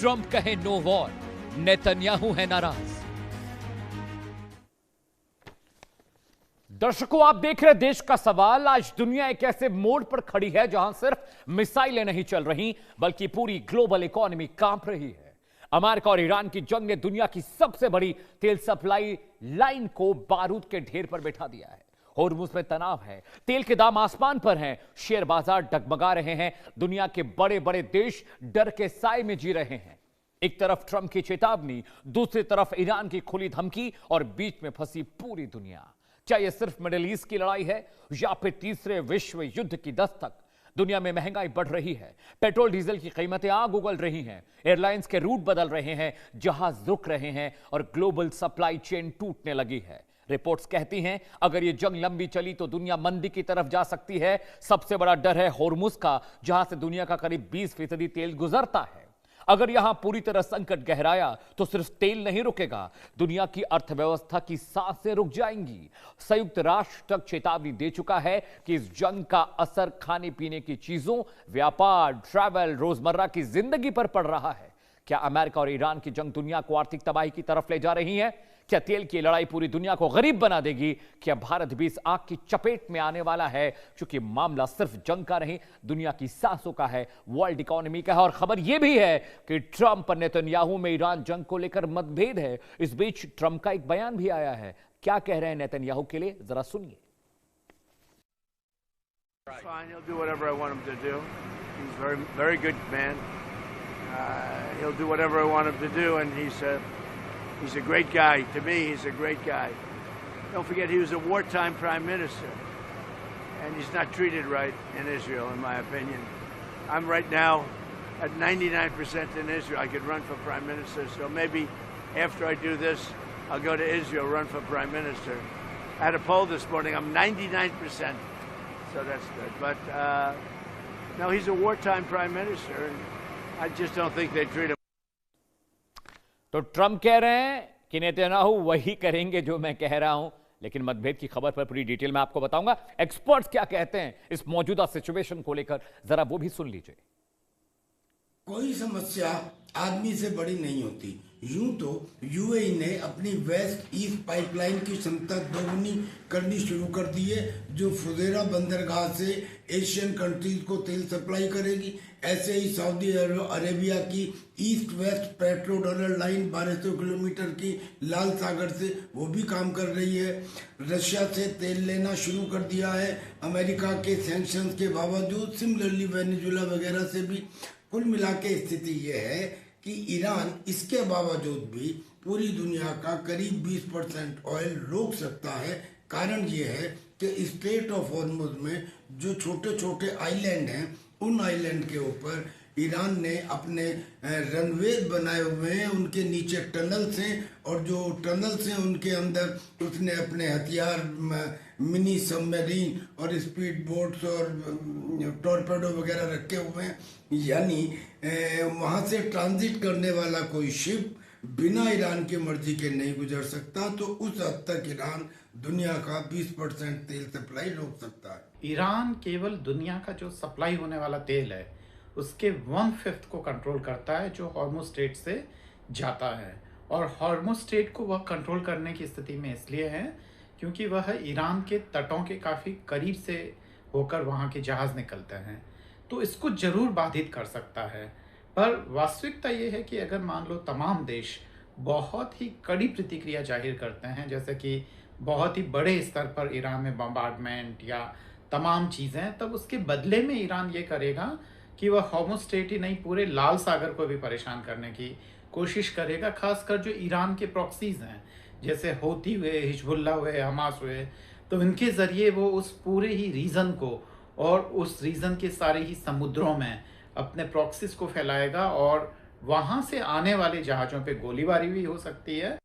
Trump कहे no war, Netanyahu है नाराज। दर्शकों, आप देख रहे देश का सवाल। आज दुनिया एक ऐसे मोड़ पर खड़ी है जहां सिर्फ मिसाइलें नहीं चल रही बल्कि पूरी ग्लोबल इकोनॉमी कांप रही है। अमेरिका और ईरान की जंग ने दुनिया की सबसे बड़ी तेल सप्लाई लाइन को बारूद के ढेर पर बैठा दिया है। होर्मुज में तनाव है, तेल के दाम आसमान पर हैं, शेयर बाजार डगमगा रहे हैं, दुनिया के बड़े बड़े देश डर के साए में जी रहे हैं। एक तरफ ट्रंप की चेतावनी, दूसरी तरफ ईरान की खुली धमकी और बीच में फंसी पूरी दुनिया। क्या यह सिर्फ मिडिल ईस्ट की लड़ाई है या फिर तीसरे विश्व युद्ध की दस्तक? दुनिया में महंगाई बढ़ रही है, पेट्रोल डीजल की कीमतें आग उगल रही हैं, एयरलाइंस के रूट बदल रहे हैं, जहाज रुक रहे हैं और ग्लोबल सप्लाई चेन टूटने लगी है। रिपोर्ट्स कहती हैं अगर यह जंग लंबी चली तो दुनिया मंदी की तरफ जा सकती है। सबसे बड़ा डर है होर्मुज का, जहां से दुनिया का करीब 20% तेल गुजरता है। अगर यहां पूरी तरह संकट गहराया तो सिर्फ तेल नहीं रुकेगा, दुनिया की अर्थव्यवस्था की सांसें रुक जाएंगी। संयुक्त राष्ट्र तक चेतावनी दे चुका है कि इस जंग का असर खाने पीने की चीजों, व्यापार, ट्रैवल, रोजमर्रा की जिंदगी पर पड़ रहा है। क्या अमेरिका और ईरान की जंग दुनिया को आर्थिक तबाही की तरफ ले जा रही है? क्या तेल की लड़ाई पूरी दुनिया को गरीब बना देगी? क्या भारत भी इस आग की चपेट में आने वाला है? क्योंकि मामला सिर्फ जंग का नहीं, दुनिया की सांसों का है, वर्ल्ड इकोनॉमी का है। और खबर यह भी है कि ट्रंप और नेतन्याहू में ईरान जंग को लेकर मतभेद है। इस बीच ट्रंप का एक बयान भी आया है। क्या कह रहे हैं नेतन्याहू के लिए, जरा सुनिए। Fine, he'll do whatever I want him to do. He's very good man. He'll do whatever I want him to do, and he's a great guy. To me, he's a great guy. Don't forget, he was a wartime prime minister, and he's not treated right in Israel, in my opinion. I'm right now at 99% in Israel. I could run for prime minister, so maybe after I do this, I'll go to Israel, run for prime minister. I had a poll this morning. I'm 99%, so that's good. But no, he's a wartime prime minister, and I just don't think they treat him. तो Trump कह रहे हैं कि Netanyahu वही करेंगे जो मैं कह रहा हूं, लेकिन मतभेद की खबर पर पूरी डिटेल में आपको बताऊंगा। एक्सपर्ट्स क्या कहते हैं इस मौजूदा सिचुएशन को लेकर, जरा वो भी सुन लीजिए। कोई समस्या आदमी से बड़ी नहीं होती। यूं तो यूएई ने अपनी वेस्ट ईस्ट पाइपलाइन की क्षमता दोगुनी करनी शुरू कर दी है, जो फुजेरा बंदरगाह से एशियन कंट्रीज को तेल सप्लाई करेगी। ऐसे ही सऊदी अरेबिया की east west petro dollar line 1200 kilometre की लाल सागर से वो भी काम कर रही है। रशिया से तेल लेना शुरू कर दिया है अमेरिका के सैंक्शंस के बावजूद, सिमिलरली वेनेजुएला वगैरह से भी। कुल मिला के स्थिति यह है कि ईरान इसके बावजूद भी पूरी दुनिया का करीब 20% ऑयल रोक सकता है। कारण यह है कि स्ट्रेट ऑफ हॉर्मुज में जो छोटे छोटे आइलैंड हैं, उन आइलैंड के ऊपर ईरान ने अपने रनवेज बनाए हुए हैं, उनके नीचे टनल्स हैं, और जो टनल्स हैं उनके अंदर उसने अपने हथियार, मिनी सबमरीन और स्पीड बोट्स और टॉर्पेडो वगैरह रखे हुए हैं। यानी वहाँ से ट्रांजिट करने वाला कोई शिप बिना ईरान की मर्जी के नहीं गुजर सकता। तो उस हद तक ईरान दुनिया का 20% तेल सप्लाई रोक सकता है। ईरान केवल दुनिया का जो सप्लाई होने वाला तेल है उसके 1/5 को कंट्रोल करता है, जो हॉर्मुज स्ट्रेट से जाता है। और हॉर्मुज स्ट्रेट को वह कंट्रोल करने की स्थिति में इसलिए है क्योंकि वह ईरान के तटों के काफ़ी करीब से होकर वहाँ के जहाज़ निकलते हैं, तो इसको जरूर बाधित कर सकता है। पर वास्तविकता ये है कि अगर मान लो तमाम देश बहुत ही कड़ी प्रतिक्रिया जाहिर करते हैं, जैसे कि बहुत ही बड़े स्तर पर ईरान में बम्बार्डमेंट या तमाम चीज़ें, तब उसके बदले में ईरान ये करेगा कि वह हॉर्मुज स्ट्रेट ही नहीं, पूरे लाल सागर को भी परेशान करने की कोशिश करेगा। खासकर जो ईरान के प्रॉक्सीज हैं, जैसे हौती हुए, हिजबुल्लाह हुए, हमास हुए, तो इनके ज़रिए वो उस पूरे ही रीजन को और उस रीजन के सारे ही समुद्रों में अपने प्रॉक्सीज को फैलाएगा, और वहाँ से आने वाले जहाज़ों पे गोलीबारी भी हो सकती है।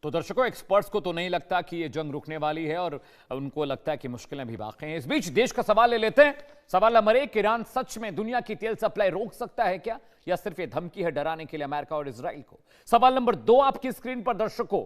तो दर्शकों, एक्सपर्ट्स को तो नहीं लगता कि यह जंग रुकने वाली है और उनको लगता है कि मुश्किलें भी बाकी हैं। इस बीच देश का सवाल ले लेते हैं। सवाल नंबर 1, ईरान सच में दुनिया की तेल सप्लाई रोक सकता है क्या, या सिर्फ ये धमकी है डराने के लिए अमेरिका और इजराइल को? सवाल नंबर 2 आपकी स्क्रीन पर दर्शकों,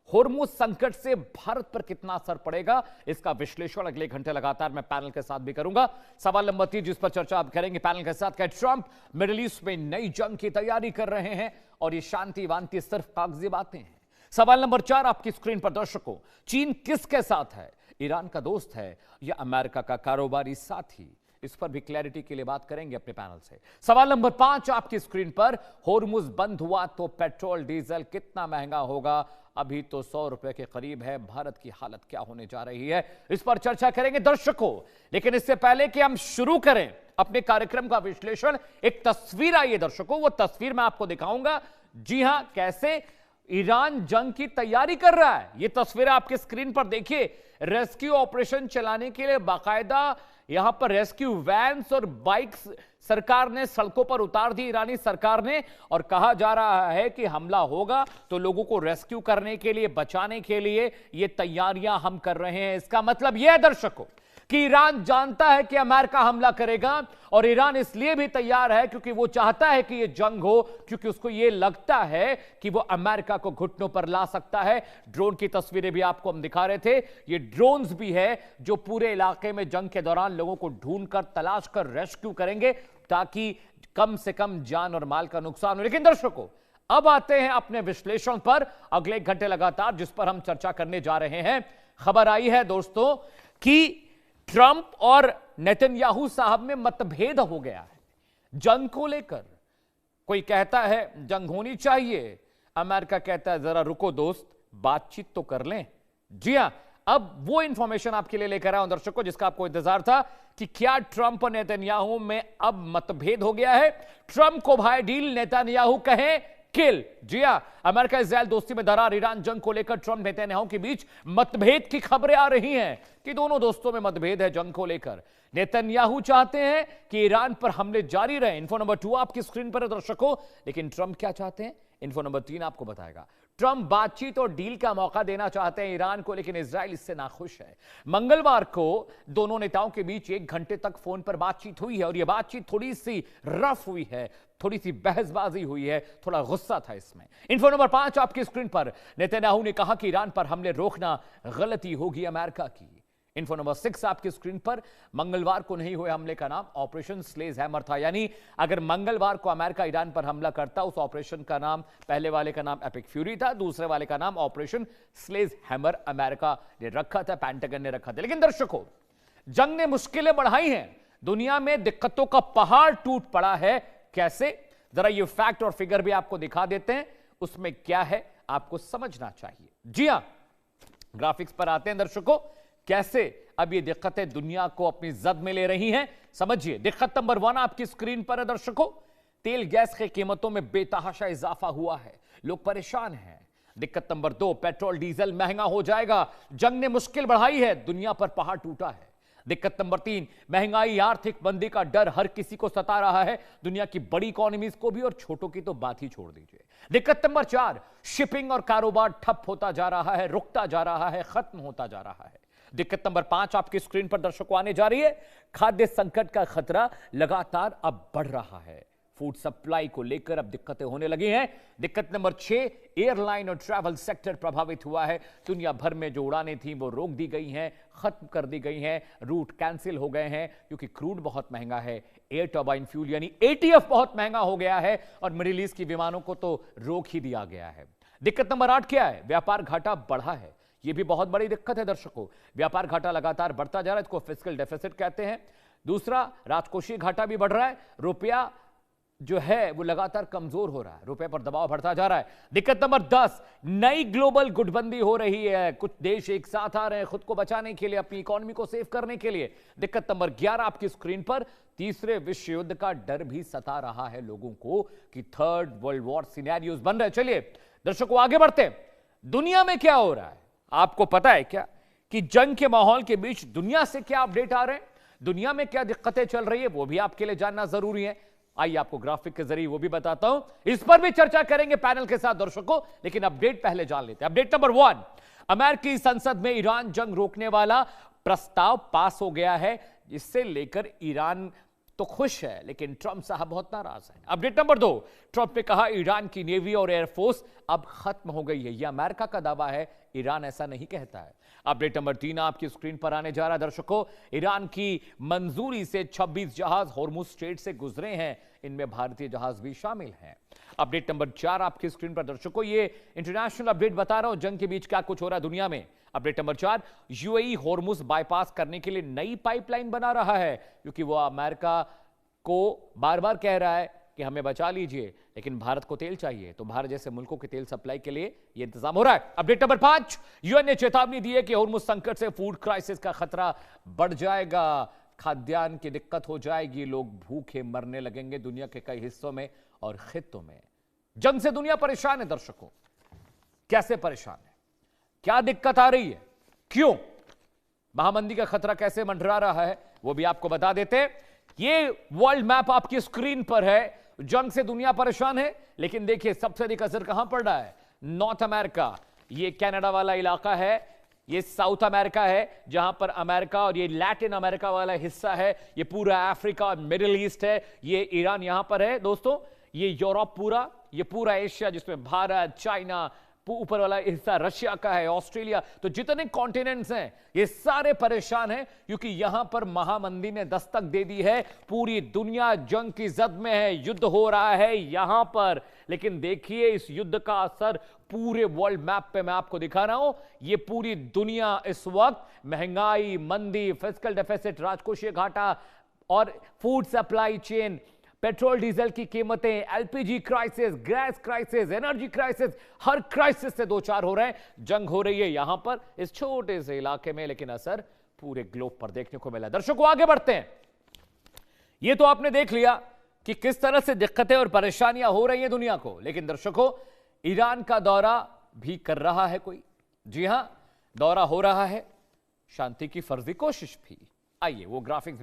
होर्मुज संकट से भारत पर कितना असर पड़ेगा, इसका विश्लेषण अगले घंटे लगातार मैं पैनल के साथ भी करूंगा। सवाल नंबर 3 जिस पर चर्चा आप करेंगे पैनल के साथ, क्या ट्रंप मिडिल ईस्ट में नई जंग की तैयारी कर रहे हैं और ये शांति वांति सिर्फ कागजी बातें हैं? सवाल नंबर 4 आपकी स्क्रीन पर दर्शकों, चीन किसके साथ है? ईरान का दोस्त है या अमेरिका का कारोबारी साथी? इस पर भी क्लैरिटी के लिए बात करेंगे अपने पैनल से। सवाल नंबर 5 आपकी स्क्रीन पर, होर्मुज बंद हुआ तो पेट्रोल डीजल कितना महंगा होगा? अभी तो 100 रुपए के करीब है, भारत की हालत क्या होने जा रही है, इस पर चर्चा करेंगे दर्शकों। लेकिन इससे पहले कि हम शुरू करें अपने कार्यक्रम का विश्लेषण, एक तस्वीर आई है दर्शकों, वो तस्वीर मैं आपको दिखाऊंगा। जी हां, कैसे ईरान जंग की तैयारी कर रहा है। ये तस्वीर आपके स्क्रीन पर देखिए। रेस्क्यू ऑपरेशन चलाने के लिए बाकायदा यहां पर रेस्क्यू वैन्स और बाइक्स सरकार ने सड़कों पर उतार दी, ईरानी सरकार ने, और कहा जा रहा है कि हमला होगा तो लोगों को रेस्क्यू करने के लिए, बचाने के लिए ये तैयारियां हम कर रहे हैं। इसका मतलब यह है दर्शकों कि ईरान जानता है कि अमेरिका हमला करेगा, और ईरान इसलिए भी तैयार है क्योंकि वो चाहता है कि यह जंग हो, क्योंकि उसको यह लगता है कि वो अमेरिका को घुटनों पर ला सकता है। ड्रोन की तस्वीरें भी आपको हम दिखा रहे थे। ये ड्रोन्स भी है जो पूरे इलाके में जंग के दौरान लोगों को ढूंढकर, तलाश कर रेस्क्यू करेंगे ताकि कम से कम जान और माल का नुकसान हो। लेकिन दर्शकों, अब आते हैं अपने विश्लेषण पर अगले एक घंटे लगातार, जिस पर हम चर्चा करने जा रहे हैं। खबर आई है दोस्तों कि ट्रंप और नेतन्याहू साहब में मतभेद हो गया है जंग को लेकर। कोई कहता है जंग होनी चाहिए, अमेरिका कहता है जरा रुको दोस्त, बातचीत तो कर लें। जी हां, अब वो इंफॉर्मेशन आपके लिए लेकर आया हूं दर्शकों, जिसका आपको इंतजार था कि क्या ट्रंप और नेतन्याहू में अब मतभेद हो गया है। ट्रंप को भाई डील, नेतन्याहू कहें किल। जी हां, अमेरिका इजराइल दोस्ती में दरार, ईरान जंग को लेकर ट्रंप नेतन्याहू के बीच मतभेद की खबरें आ रही हैं कि दोनों दोस्तों में मतभेद है जंग को लेकर। नेतन्याहू चाहते हैं कि ईरान पर हमले जारी रहे। इन्फो नंबर 2 आपकी स्क्रीन पर है दर्शकों। लेकिन ट्रंप क्या चाहते हैं, इन्फो नंबर 3 आपको बताएगा। ट्रंप बातचीत और डील का मौका देना चाहते हैं ईरान को, लेकिन इजराइल इससे नाखुश है। मंगलवार को दोनों नेताओं के बीच 1 घंटे तक फोन पर बातचीत हुई है, और यह बातचीत थोड़ी सी रफ हुई है, थोड़ी सी बहसबाजी हुई है, थोड़ा गुस्सा था इसमें। इन्फो नंबर 5 आपकी स्क्रीन पर, नेतन्याहू ने कहा कि ईरान पर हमले रोकना गलती होगी अमेरिका की। इन्फो नंबर 6 आपकी स्क्रीन पर, मंगलवार को नहीं हुए हमले का नाम ऑपरेशन स्लेज हैमर था। यानी अगर मंगलवार को अमेरिका ईरान पर हमला करता, उस ऑपरेशन का नाम, पहले वाले का नाम एपिक फ्यूरी था, दूसरे वाले का नाम ऑपरेशन स्लेज हैमर अमेरिका ने रखा था, पेंटागन ने रखा था। लेकिन दर्शकों, जंग ने मुश्किलें बढ़ाई हैं, दुनिया में दिक्कतों का पहाड़ टूट पड़ा है। कैसे, जरा ये फैक्ट और फिगर भी आपको दिखा देते हैं, उसमें क्या है आपको समझना चाहिए। जी हां, ग्राफिक्स पर आते हैं दर्शकों। कैसे अब ये दिक्कतें दुनिया को अपनी जद में ले रही हैं, समझिए। दिक्कत नंबर 1 आपकी स्क्रीन पर है दर्शकों, तेल गैस की कीमतों में बेतहाशा इजाफा हुआ है, लोग परेशान हैं। दिक्कत नंबर 2, पेट्रोल डीजल महंगा हो जाएगा, जंग ने मुश्किल बढ़ाई है, दुनिया पर पहाड़ टूटा है। दिक्कत नंबर 3, महंगाई, आर्थिक मंदी का डर हर किसी को सता रहा है, दुनिया की बड़ी इकोनॉमीज को भी, और छोटों की तो बात ही छोड़ दीजिए। दिक्कत नंबर 4, शिपिंग और कारोबार ठप होता जा रहा है, रुकता जा रहा है, खत्म होता जा रहा है। दिक्कत नंबर 5 आपकी स्क्रीन पर दर्शकों आने जा रही है, खाद्य संकट का खतरा लगातार अब बढ़ रहा है, फूड सप्लाई को लेकर अब दिक्कतें होने लगी हैं। दिक्कत नंबर 6, एयरलाइन और ट्रैवल सेक्टर प्रभावित हुआ है, दुनिया भर में जो उड़ानें थी वो रोक दी गई हैं, खत्म कर दी गई हैं, रूट कैंसिल हो गए हैं क्योंकि क्रूड बहुत महंगा है, एयर टर्बाइन फ्यूल यानी ATF बहुत महंगा हो गया है, और मिडिल ईस्ट की विमानों को तो रोक ही दिया गया है। दिक्कत नंबर 8 क्या है, व्यापार घाटा बढ़ा है, यह भी बहुत बड़ी दिक्कत है दर्शकों, व्यापार घाटा लगातार बढ़ता जा रहा है, इसको फिस्कल डेफिसिट कहते हैं। दूसरा, राजकोषीय घाटा भी बढ़ रहा है, रुपया जो है वो लगातार कमजोर हो रहा है, रुपए पर दबाव बढ़ता जा रहा है। दिक्कत नंबर 10, नई ग्लोबल गुटबंदी हो रही है, कुछ देश एक साथ आ रहे हैं खुद को बचाने के लिए, अपनी इकोनॉमी को सेव करने के लिए। दिक्कत नंबर 11 आपकी स्क्रीन पर, तीसरे विश्व युद्ध का डर भी सता रहा है लोगों को कि थर्ड वर्ल्ड वॉर सिनेरियोस बन रहे हैं। चलिए दर्शकों आगे बढ़ते हैं, दुनिया में क्या हो रहा है आपको पता है क्या कि जंग के माहौल के बीच दुनिया से क्या अपडेट आ रहे हैं, दुनिया में क्या दिक्कतें चल रही है, वो भी आपके लिए जानना जरूरी है। आइए आपको ग्राफिक के जरिए वो भी बताता हूं, इस पर भी चर्चा करेंगे पैनल के साथ दर्शकों, लेकिन अपडेट पहले जान लेते हैं। अपडेट नंबर 1, अमेरिकी संसद में ईरान जंग रोकने वाला प्रस्ताव पास हो गया है, जिससे लेकर ईरान तो खुश है, लेकिन ट्रंप साहब बहुत नाराज हैं। अपडेट नंबर 2, ट्रंप ने कहा ईरान की नेवी और एयरफोर्स अब खत्म हो गई है। यह अमेरिका का दावा है, ईरान ऐसा नहीं कहता है। अपडेट नंबर 3 आपकी स्क्रीन पर आने जा रहा है दर्शकों। ईरान की मंजूरी से 26 जहाज हॉर्मुज स्ट्रेट से गुजरे हैं, इनमें भारतीय जहाज भी शामिल हैं। अपडेट नंबर 4 आपकी स्क्रीन पर दर्शकों, ये इंटरनेशनल अपडेट बता रहा हूं, जंग के बीच क्या कुछ हो रहा है दुनिया में। Update number 4, UAE Hormuz bypass करने के लिए नई पाइपलाइन बना रहा है, क्योंकि वो अमेरिका को बार बार कह रहा है कि हमें बचा लीजिए, लेकिन भारत को तेल चाहिए, तो भारत जैसे मुल्कों के तेल सप्लाई के लिए यह इंतजाम हो रहा है। अपडेट नंबर 5, यूएन ने चेतावनी दी है कि हॉर्मुज संकट से फूड क्राइसिस का खतरा बढ़ जाएगा, खाद्यान्न की दिक्कत हो जाएगी, लोग भूखे मरने लगेंगे दुनिया के कई हिस्सों में और खित्तों में। जंग से दुनिया परेशान है दर्शकों। कैसे परेशान है, क्या दिक्कत आ रही है, क्यों, महामंदी का खतरा कैसे मंडरा रहा है, वो भी आपको बता देते हैं। ये वर्ल्ड मैप आपकी स्क्रीन पर है। जंग से दुनिया परेशान है, लेकिन देखिए सबसे अधिक असर कहां पड़ रहा है। नॉर्थ अमेरिका, ये कनाडा वाला इलाका है, ये साउथ अमेरिका है जहां पर अमेरिका, और ये लैटिन अमेरिका वाला हिस्सा है, ये पूरा अफ्रीका और मिडिल ईस्ट है, ये ईरान यहां पर है दोस्तों, ये यूरोप पूरा, ये पूरा एशिया जिसमें भारत, चाइना, ऊपर वाला हिस्सा रशिया का है, ऑस्ट्रेलिया, तो जितने कॉन्टिनेंट्स हैं ये सारे परेशान हैं, क्योंकि यहां पर महामंदी ने दस्तक दे दी है। पूरी दुनिया जंग की जद में है, युद्ध हो रहा है यहां पर। लेकिन देखिए इस युद्ध का असर पूरे वर्ल्ड मैप पे मैं आपको दिखा रहा हूं। ये पूरी दुनिया इस वक्त महंगाई, मंदी, फिस्कल डेफिसिट, राजकोषीय घाटा और food supply chain, petrol diesel की कीमतें, LPG crisis, gas crisis, energy crisis, हर क्राइसिस से दो चार हो रहे हैं। जंग हो रही है यहां पर इस छोटे से इलाके में, लेकिन असर पूरे ग्लोब पर देखने को मिला। दर्शकों आगे बढ़ते हैं। ये तो आपने देख लिया कि किस तरह से दिक्कतें और परेशानियां हो रही हैं दुनिया को, लेकिन दर्शकों ईरान का दौरा भी कर रहा है कोई। जी हां, दौरा हो रहा है, शांति की फर्जी कोशिश भी। आइए वो ग्राफिक्स